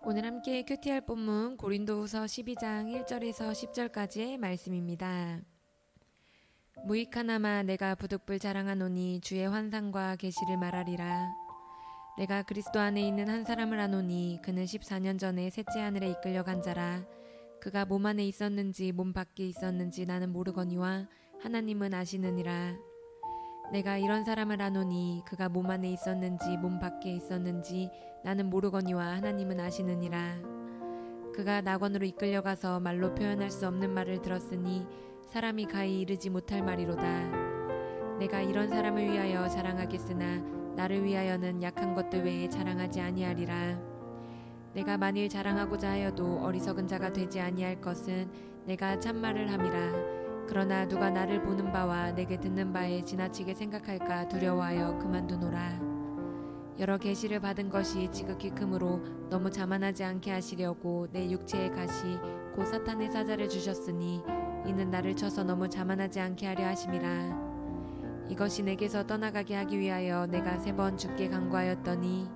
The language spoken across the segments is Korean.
오늘 함께 큐티할 본문 고린도후서 12장 1절에서 10절까지의 말씀입니다. 무익하나마 내가 부득불 자랑하노니 주의 환상과 계시를 말하리라. 내가 그리스도 안에 있는 한 사람을 아노니 그는 14년 전에 셋째 하늘에 이끌려간 자라. 그가 몸 안에 있었는지 몸 밖에 있었는지 나는 모르거니와 하나님은 아시느니라. 내가 이런 사람을 아노니 그가 몸 안에 있었는지 몸 밖에 있었는지 나는 모르거니와 하나님은 아시느니라. 그가 낙원으로 이끌려가서 말로 표현할 수 없는 말을 들었으니 사람이 가히 이르지 못할 말이로다. 내가 이런 사람을 위하여 자랑하겠으나 나를 위하여는 약한 것들 외에 자랑하지 아니하리라. 내가 만일 자랑하고자 하여도 어리석은 자가 되지 아니할 것은 내가 참말을 함이라. 그러나 누가 나를 보는 바와 내게 듣는 바에 지나치게 생각할까 두려워하여 그만두노라. 여러 계시를 받은 것이 지극히 크므로 너무 자만하지 않게 하시려고 내 육체의 가시 곧 사탄의 사자를 주셨으니 이는 나를 쳐서 너무 자만하지 않게 하려 하심이라. 이것이 내게서 떠나가게 하기 위하여 내가 3번 주께 간구하였더니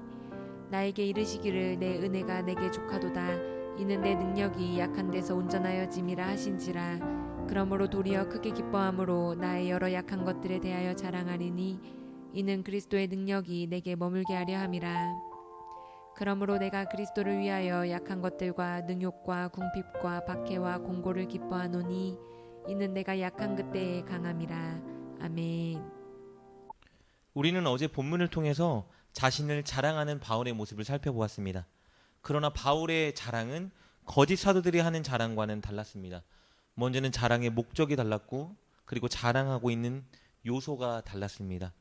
나에게 이르시기를 내 은혜가 내게 족하도다. 이는 내 능력이 약한 데서 온전하여짐이라 하신지라. 그러므로 도리어 크게 기뻐함으로 나의 여러 약한 것들에 대하여 자랑하리니 이는 그리스도의 능력이 내게 머물게 하려 함이라. 그러므로 내가 그리스도를 위하여 약한 것들과 능욕과 궁핍과 박해와 공고를 기뻐하노니 이는 내가 약한 그때에 강함이라. 아멘. 우리는 어제 본문을 통해서 자신을 자랑하는 바울의 모습을 살펴보았습니다. 그러나 바울의 자랑은 거짓 사도들이 하는 자랑과는 달랐습니다. 먼저는 자랑의 목적이 달랐고 그리고 자랑하고 있는 요소가 달랐습니다.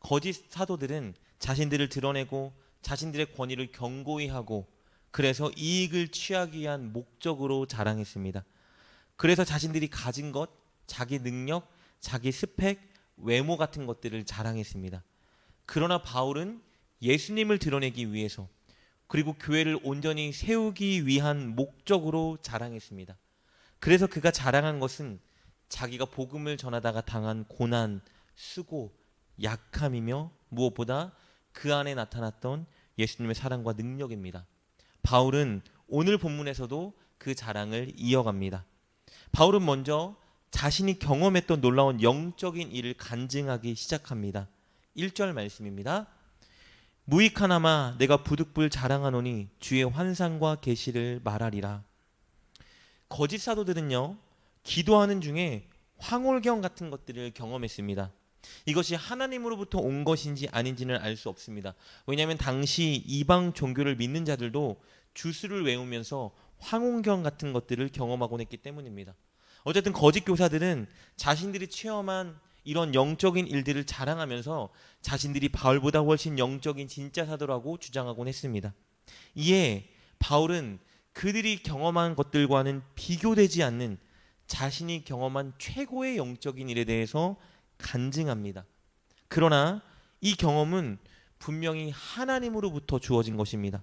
거짓 사도들은 자신들을 드러내고 자신들의 권위를 견고히 하고 그래서 이익을 취하기 위한 목적으로 자랑했습니다. 그래서 자신들이 가진 것, 자기 능력, 자기 스펙, 외모 같은 것들을 자랑했습니다. 그러나 바울은 예수님을 드러내기 위해서 그리고 교회를 온전히 세우기 위한 목적으로 자랑했습니다. 그래서 그가 자랑한 것은 자기가 복음을 전하다가 당한 고난, 수고, 약함이며 무엇보다 그 안에 나타났던 예수님의 사랑과 능력입니다. 바울은 오늘 본문에서도 그 자랑을 이어갑니다. 바울은 먼저 자신이 경험했던 놀라운 영적인 일을 간증하기 시작합니다. 1절 말씀입니다. 무익하나마 내가 부득불 자랑하노니 주의 환상과 계시를 말하리라. 거짓 사도들은요, 기도하는 중에 황홀경 같은 것들을 경험했습니다. 이것이 하나님으로부터 온 것인지 아닌지는 알 수 없습니다. 왜냐하면 당시 이방 종교를 믿는 자들도 주수를 외우면서 황홀경 같은 것들을 경험하곤 했기 때문입니다. 어쨌든 거짓 교사들은 자신들이 체험한 이런 영적인 일들을 자랑하면서 자신들이 바울보다 훨씬 영적인 진짜 사도라고 주장하곤 했습니다. 이에 바울은 그들이 경험한 것들과는 비교되지 않는 자신이 경험한 최고의 영적인 일에 대해서 간증합니다. 그러나 이 경험은 분명히 하나님으로부터 주어진 것입니다.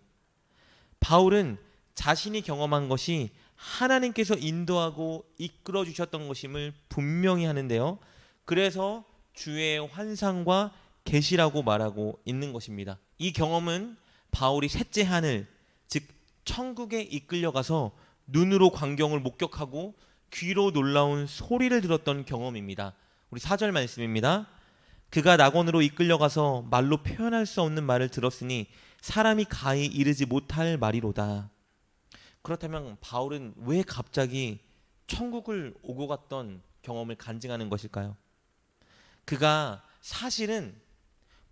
바울은 자신이 경험한 것이 하나님께서 인도하고 이끌어 주셨던 것임을 분명히 하는데요. 그래서 주의 환상과 계시라고 말하고 있는 것입니다. 이 경험은 바울이 셋째 하늘, 즉 천국에 이끌려가서 눈으로 광경을 목격하고 귀로 놀라운 소리를 들었던 경험입니다. 우리 4절 말씀입니다. 그가 낙원으로 이끌려가서 말로 표현할 수 없는 말을 들었으니 사람이 가히 이르지 못할 말이로다. 그렇다면 바울은 왜 갑자기 천국을 오고 갔던 경험을 간증하는 것일까요? 그가 사실은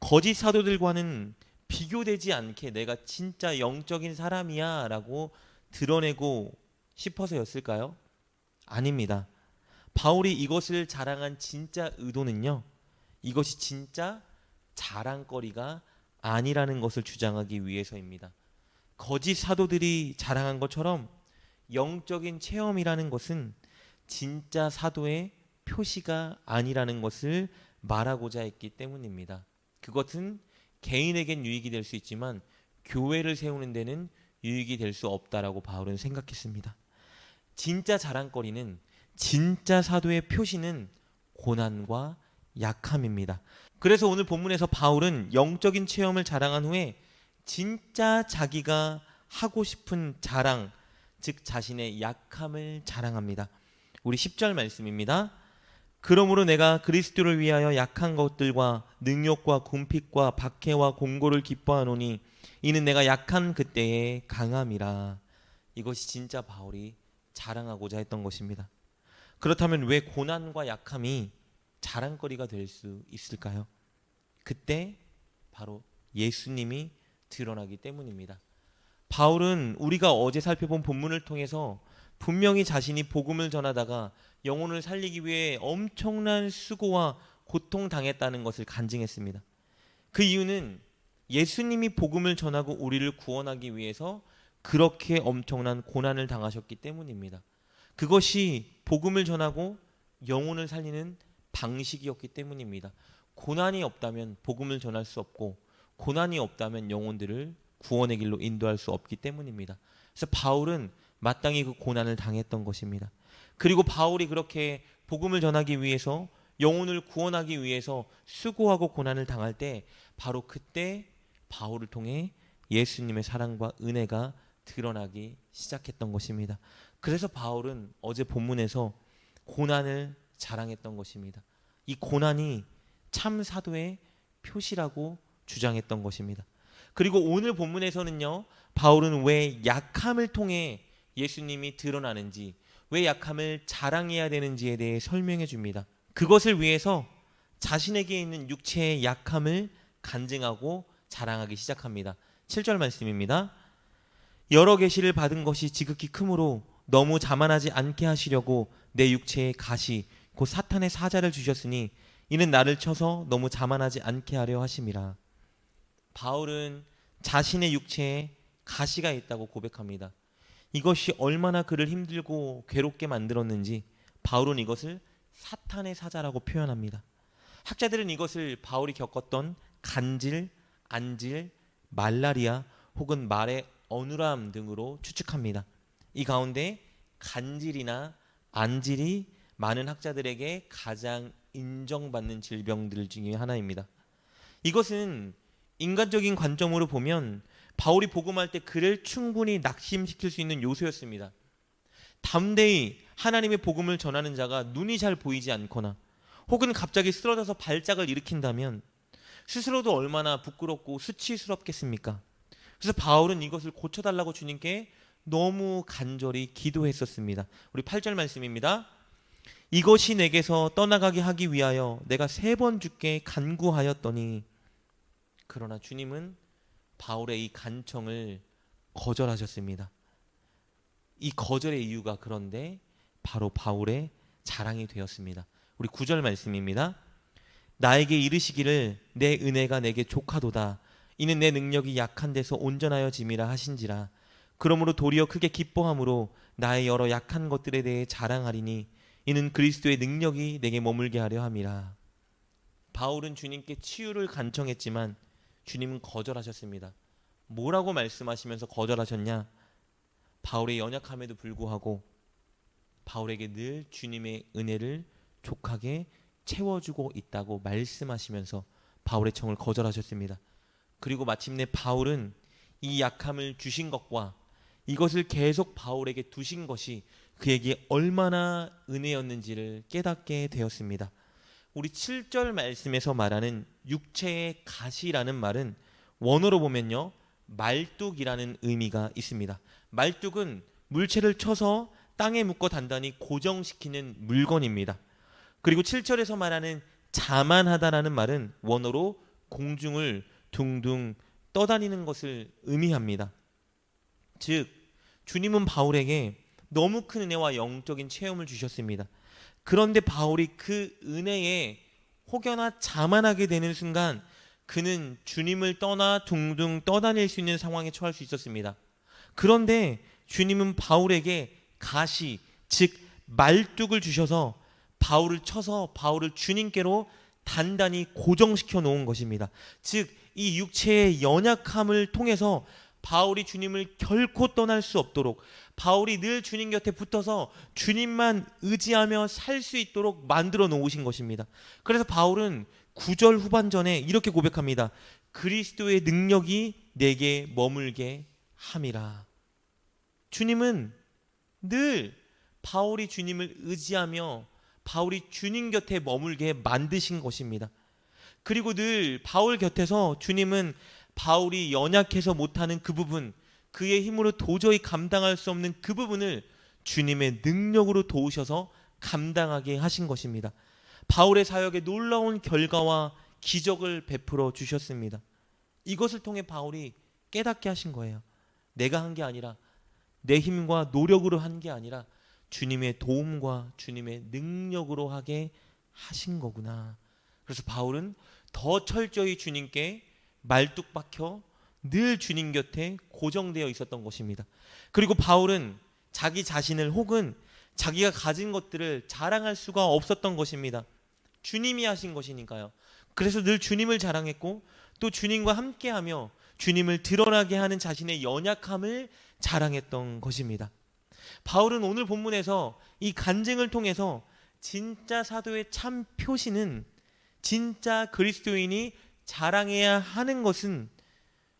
거짓 사도들과는 비교되지 않게 내가 진짜 영적인 사람이야 라고 드러내고 싶어서였을까요? 아닙니다. 바울이 이것을 자랑한 진짜 의도는요, 이것이 진짜 자랑거리가 아니라는 것을 주장하기 위해서입니다. 거짓 사도들이 자랑한 것처럼 영적인 체험이라는 것은 진짜 사도의 표시가 아니라는 것을 말하고자 했기 때문입니다. 그것은 개인에겐 유익이 될 수 있지만 교회를 세우는 데는 유익이 될 수 없다라고 바울은 생각했습니다. 진짜 자랑거리는, 진짜 사도의 표시는 고난과 약함입니다. 그래서 오늘 본문에서 바울은 영적인 체험을 자랑한 후에 진짜 자기가 하고 싶은 자랑, 즉 자신의 약함을 자랑합니다. 우리 10절 말씀입니다. 그러므로 내가 그리스도를 위하여 약한 것들과 능욕과 궁핍과 박해와 공고를 기뻐하노니 이는 내가 약한 그때의 강함이라. 이것이 진짜 바울이 자랑하고자 했던 것입니다. 그렇다면 왜 고난과 약함이 자랑거리가 될 수 있을까요? 그때 바로 예수님이 드러나기 때문입니다. 바울은 우리가 어제 살펴본 본문을 통해서 분명히 자신이 복음을 전하다가 영혼을 살리기 위해 엄청난 수고와 고통당했다는 것을 간증했습니다. 그 이유는 예수님이 복음을 전하고 우리를 구원하기 위해서 그렇게 엄청난 고난을 당하셨기 때문입니다. 그것이 복음을 전하고 영혼을 살리는 방식이었기 때문입니다. 고난이 없다면 복음을 전할 수 없고 고난이 없다면 영혼들을 구원의 길로 인도할 수 없기 때문입니다. 그래서 바울은 마땅히 그 고난을 당했던 것입니다. 그리고 바울이 그렇게 복음을 전하기 위해서 영혼을 구원하기 위해서 수고하고 고난을 당할 때 바로 그때 바울을 통해 예수님의 사랑과 은혜가 드러나기 시작했던 것입니다. 그래서 바울은 어제 본문에서 고난을 자랑했던 것입니다. 이 고난이 참 사도의 표시라고 주장했던 것입니다. 그리고 오늘 본문에서는요, 바울은 왜 약함을 통해 예수님이 드러나는지, 왜 약함을 자랑해야 되는지에 대해 설명해 줍니다. 그것을 위해서 자신에게 있는 육체의 약함을 간증하고 자랑하기 시작합니다. 7절 말씀입니다. 여러 계시를 받은 것이 지극히 크므로 너무 자만하지 않게 하시려고 내 육체에 가시 곧 사탄의 사자를 주셨으니 이는 나를 쳐서 너무 자만하지 않게 하려 하심이라. 바울은 자신의 육체에 가시가 있다고 고백합니다. 이것이 얼마나 그를 힘들고 괴롭게 만들었는지 바울은 이것을 사탄의 사자라고 표현합니다. 학자들은 이것을 바울이 겪었던 간질, 안질, 말라리아 혹은 말의 어눌함 등으로 추측합니다. 이 가운데 간질이나 안질이 많은 학자들에게 가장 인정받는 질병들 중에 하나입니다. 이것은 인간적인 관점으로 보면 바울이 복음할 때 그를 충분히 낙심시킬 수 있는 요소였습니다. 담대히 하나님의 복음을 전하는 자가 눈이 잘 보이지 않거나 혹은 갑자기 쓰러져서 발작을 일으킨다면 스스로도 얼마나 부끄럽고 수치스럽겠습니까? 그래서 바울은 이것을 고쳐달라고 주님께 너무 간절히 기도했었습니다. 우리 8절 말씀입니다. 이것이 내게서 떠나가게 하기 위하여 내가 3번 주께 간구하였더니 그러나 주님은 바울의 이 간청을 거절하셨습니다. 이 거절의 이유가 그런데 바로 바울의 자랑이 되었습니다. 우리 9절 말씀입니다. 나에게 이르시기를 내 은혜가 내게 족하도다. 이는 내 능력이 약한 데서 온전하여 짐이라 하신지라. 그러므로 도리어 크게 기뻐함으로 나의 여러 약한 것들에 대해 자랑하리니 이는 그리스도의 능력이 내게 머물게 하려 함이라. 바울은 주님께 치유를 간청했지만 주님은 거절하셨습니다. 뭐라고 말씀하시면서 거절하셨냐? 바울의 연약함에도 불구하고 바울에게 늘 주님의 은혜를 족하게 채워주고 있다고 말씀하시면서 바울의 청을 거절하셨습니다. 그리고 마침내 바울은 이 약함을 주신 것과 이것을 계속 바울에게 두신 것이 그에게 얼마나 은혜였는지를 깨닫게 되었습니다. 우리 7절 말씀에서 말하는 육체의 가시라는 말은 원어로 보면요, 말뚝이라는 의미가 있습니다. 말뚝은 물체를 쳐서 땅에 묶어 단단히 고정시키는 물건입니다. 그리고 7절에서 말하는 자만하다라는 말은 원어로 공중을 둥둥 떠다니는 것을 의미합니다. 즉 주님은 바울에게 너무 큰 은혜와 영적인 체험을 주셨습니다. 그런데 바울이 그 은혜에 혹여나 자만하게 되는 순간 그는 주님을 떠나 둥둥 떠다닐 수 있는 상황에 처할 수 있었습니다. 그런데 주님은 바울에게 가시, 즉 말뚝을 주셔서 바울을 쳐서 바울을 주님께로 단단히 고정시켜 놓은 것입니다. 즉 이 육체의 연약함을 통해서 바울이 주님을 결코 떠날 수 없도록, 바울이 늘 주님 곁에 붙어서 주님만 의지하며 살 수 있도록 만들어 놓으신 것입니다. 그래서 바울은 9절 후반전에 이렇게 고백합니다. 그리스도의 능력이 내게 머물게 함이라. 주님은 늘 바울이 주님을 의지하며 바울이 주님 곁에 머물게 만드신 것입니다. 그리고 늘 바울 곁에서 주님은 바울이 연약해서 못하는 그 부분, 그의 힘으로 도저히 감당할 수 없는 그 부분을 주님의 능력으로 도우셔서 감당하게 하신 것입니다. 바울의 사역에 놀라운 결과와 기적을 베풀어 주셨습니다. 이것을 통해 바울이 깨닫게 하신 거예요. 내가 한 게 아니라, 내 힘과 노력으로 한 게 아니라 주님의 도움과 주님의 능력으로 하게 하신 거구나. 그래서 바울은 더 철저히 주님께 말뚝 박혀 늘 주님 곁에 고정되어 있었던 것입니다. 그리고 바울은 자기 자신을 혹은 자기가 가진 것들을 자랑할 수가 없었던 것입니다. 주님이 하신 것이니까요. 그래서 늘 주님을 자랑했고 또 주님과 함께하며 주님을 드러나게 하는 자신의 연약함을 자랑했던 것입니다. 바울은 오늘 본문에서 이 간증을 통해서 진짜 사도의 참 표시는, 진짜 그리스도인이 자랑해야 하는 것은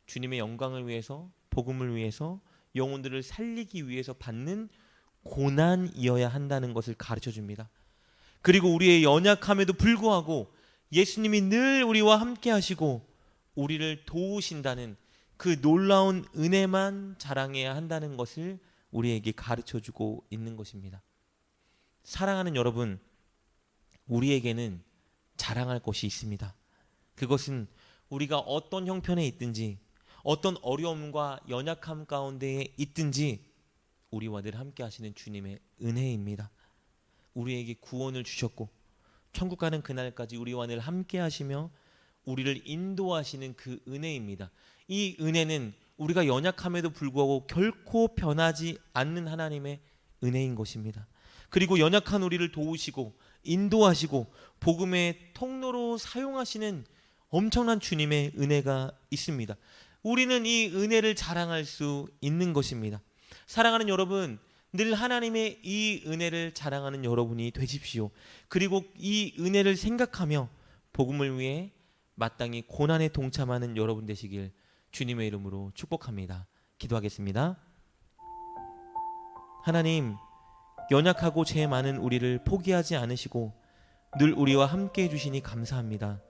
주님의 영광을 위해서, 복음을 위해서, 영혼들을 살리기 위해서 받는 고난이어야 한다는 것을 가르쳐 줍니다. 그리고 우리의 연약함에도 불구하고 예수님이 늘 우리와 함께 하시고 우리를 도우신다는 그 놀라운 은혜만 자랑해야 한다는 것을 우리에게 가르쳐 주고 있는 것입니다. 사랑하는 여러분, 우리에게는 자랑할 것이 있습니다. 그것은 우리가 어떤 형편에 있든지, 어떤 어려움과 연약함 가운데에 있든지 우리와 늘 함께 하시는 주님의 은혜입니다. 우리에게 구원을 주셨고 천국 가는 그날까지 우리와 늘 함께 하시며 우리를 인도하시는 그 은혜입니다. 이 은혜는 우리가 연약함에도 불구하고 결코 변하지 않는 하나님의 은혜인 것입니다. 그리고 연약한 우리를 도우시고 인도하시고 복음의 통로로 사용하시는 엄청난 주님의 은혜가 있습니다. 우리는 이 은혜를 자랑할 수 있는 것입니다. 사랑하는 여러분, 늘 하나님의 이 은혜를 자랑하는 여러분이 되십시오. 그리고 이 은혜를 생각하며 복음을 위해 마땅히 고난에 동참하는 여러분 되시길 주님의 이름으로 축복합니다. 기도하겠습니다. 하나님, 연약하고 죄 많은 우리를 포기하지 않으시고 늘 우리와 함께 해주시니 감사합니다.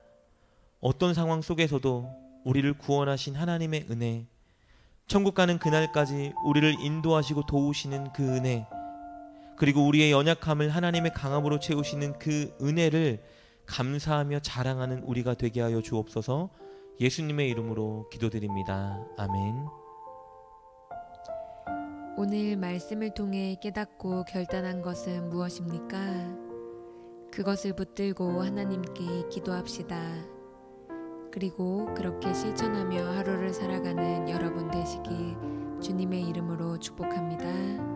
어떤 상황 속에서도 우리를 구원하신 하나님의 은혜, 천국 가는 그날까지 우리를 인도하시고 도우시는 그 은혜, 그리고 우리의 연약함을 하나님의 강함으로 채우시는 그 은혜를 감사하며 자랑하는 우리가 되게 하여 주옵소서. 예수님의 이름으로 기도드립니다. 아멘. 오늘 말씀을 통해 깨닫고 결단한 것은 무엇입니까? 그것을 붙들고 하나님께 기도합시다. 그리고 그렇게 실천하며 하루를 살아가는 여러분 되시길 주님의 이름으로 축복합니다.